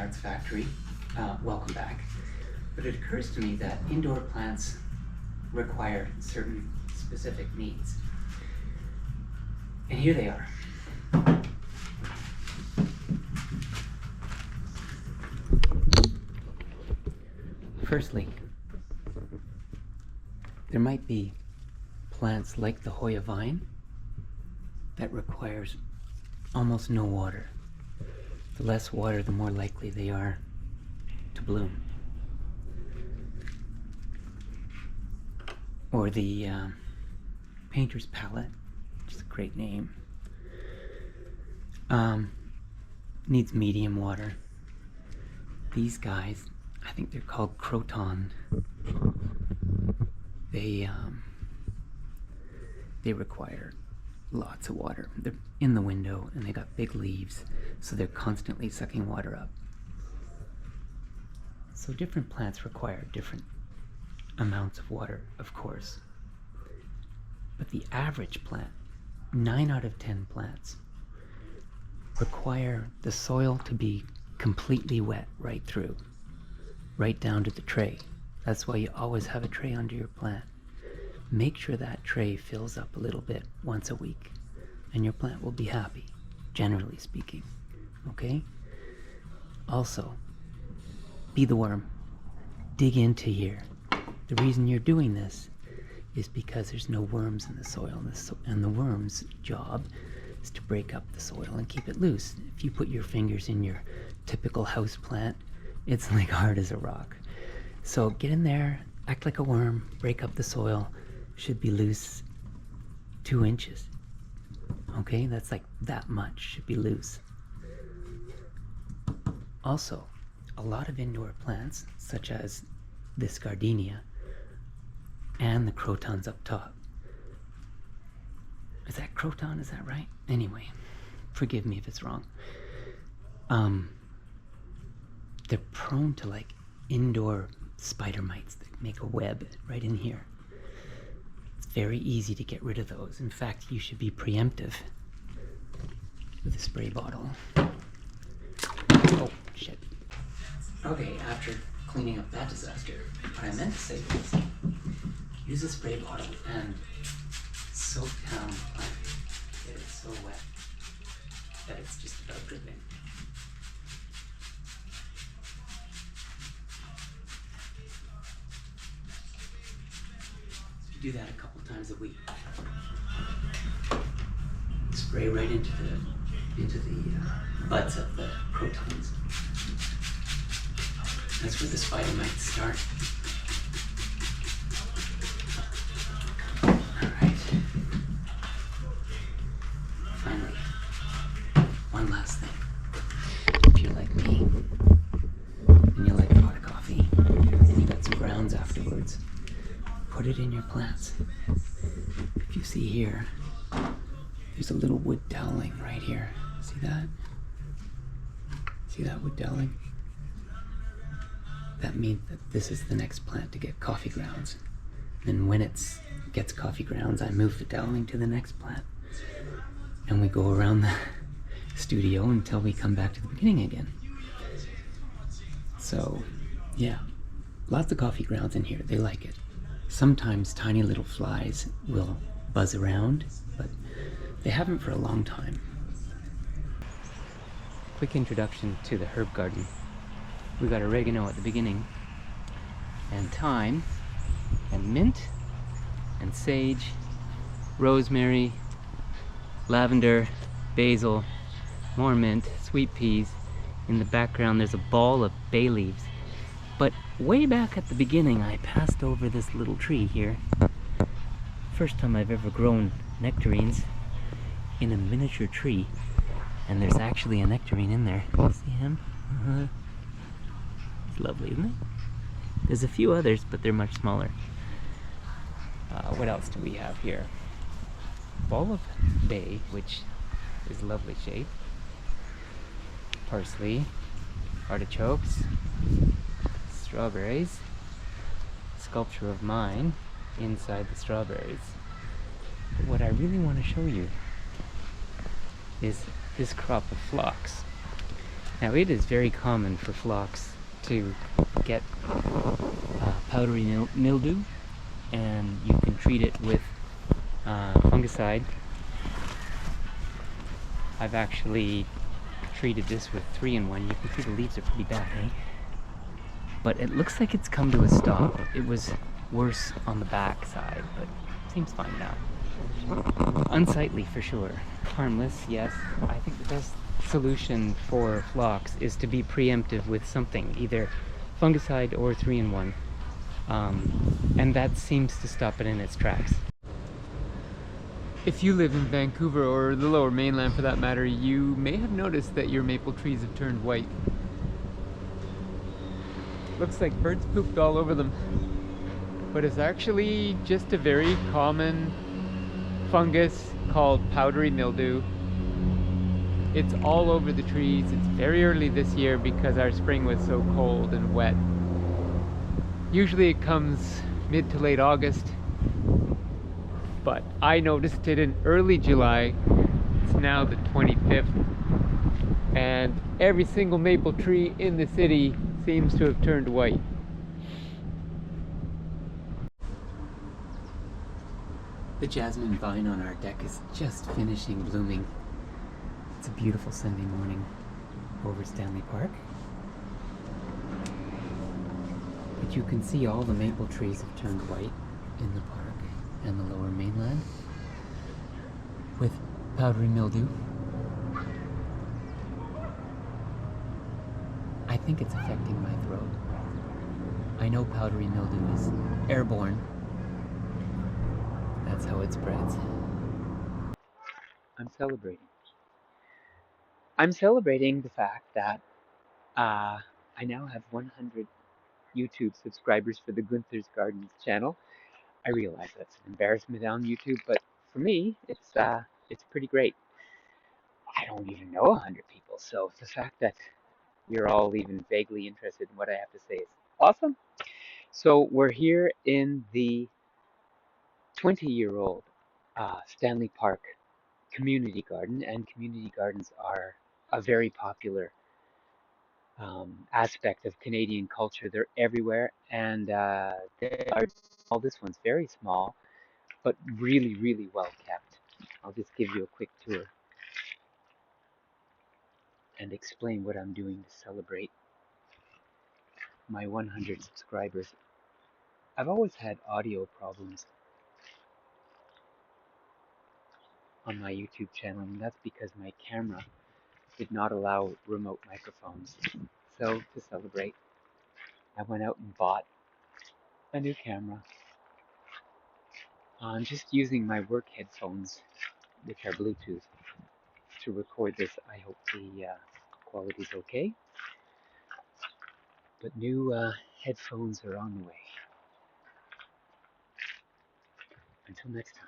Arts Factory. Welcome back. But it occurs to me that indoor plants require certain specific needs. And here they are. Firstly, there might be plants like the Hoya vine that requires almost no water. The less water, the more likely they are to bloom. Or the painter's palette, which is a great name, needs medium water. These guys, I think they're called croton. They require lots of water. They're in the window and they got big leaves, so they're constantly sucking water up. So different plants require different amounts of water, of course. But the average plant, 9 out of 10 plants, require the soil to be completely wet right through, right down to the tray. That's why you always have a tray under your plant. Make sure that tray fills up a little bit once a week, and your plant will be happy, generally speaking. Okay? Also, be the worm. Dig into here. The reason you're doing this is because there's no worms in the soil, and the worm's job is to break up the soil and keep it loose. If you put your fingers in your typical house plant, it's like hard as a rock. So get in there, act like a worm, break up the soil. Should be loose 2 inches. Okay, that's like that much should be loose. Also, a lot of indoor plants, such as this gardenia and the crotons up top. Is that croton? Is that right? Anyway, forgive me if it's wrong. They're prone to like indoor spider mites that make a web right in here. It's very easy to get rid of those. In fact, you should be preemptive with a spray bottle. Oh, shit. Okay, after cleaning up that disaster, what I meant to say was use a spray bottle and soak down the plant. Get it so wet that it's just about dripping. Do that a couple times a week. Spray right into the buds of the crotons. That's where the spider mites start. Alright. Finally, one last thing. If you're like me, and you like a pot of coffee, and you got some grounds afterwards, put it in your plants. If you see here, there's a little wood doweling right here. See that? See that wood doweling? That means that this is the next plant to get coffee grounds. And when it gets coffee grounds, I move the doweling to the next plant. And we go around the studio until we come back to the beginning again. So, yeah, lots of coffee grounds in here. They like it. Sometimes tiny little flies will buzz around, but they haven't for a long time. Quick introduction to the herb garden. We got oregano at the beginning, and thyme, and mint, and sage, rosemary, lavender, basil, more mint, sweet peas. In the background there's a ball of bay leaves. But way back at the beginning, I passed over this little tree here. First time I've ever grown nectarines in a miniature tree. And there's actually a nectarine in there. You see him? It's lovely, isn't it? There's a few others, but they're much smaller. What else do we have here? Ball of bay, which is a lovely shape. Parsley, artichokes, strawberries, sculpture of mine inside the strawberries. But what I really want to show you is this crop of phlox. Now it is very common for phlox to get powdery mildew, and you can treat it with fungicide. I've actually treated this with 3-in-1. You can see the leaves are pretty bad, eh? But it looks like it's come to a stop. It was worse on the back side, but seems fine now. Unsightly for sure. Harmless, yes. I think the best solution for phlox is to be preemptive with something, either fungicide or 3-in-1. And that seems to stop it in its tracks. If you live in Vancouver, or the Lower Mainland for that matter, you may have noticed that your maple trees have turned white. Looks like birds pooped all over them. But it's actually just a very common fungus called powdery mildew. It's all over the trees. It's very early this year because our spring was so cold and wet. Usually it comes mid to late August, but I noticed it in early July. It's now the 25th, and every single maple tree in the city seems to have turned white. The jasmine vine on our deck is just finishing blooming. It's a beautiful Sunday morning over Stanley Park. But you can see all the maple trees have turned white in the park and the Lower Mainland with powdery mildew. I think it's affecting my throat. I know powdery mildew is airborne. That's how it spreads. I'm celebrating. I'm celebrating the fact that I now have 100 YouTube subscribers for the Gunther's Gardens channel. I realize that's an embarrassment on YouTube, but for me, it's pretty great. I don't even know 100 people, so the fact that you're all even vaguely interested in what I have to say is awesome. So we're here in the 20-year-old Stanley Park community garden, and community gardens are a very popular aspect of Canadian culture. They're everywhere, and they are small. This one's very small, but really, really well kept. I'll just give you a quick tour and explain what I'm doing to celebrate my 100 subscribers. I've always had audio problems on my YouTube channel, and that's because my camera did not allow remote microphones. So to celebrate, I went out and bought a new camera. I'm just using my work headphones, which are Bluetooth, to record this. I hope the quality's okay. But new headphones are on the way. Until next time.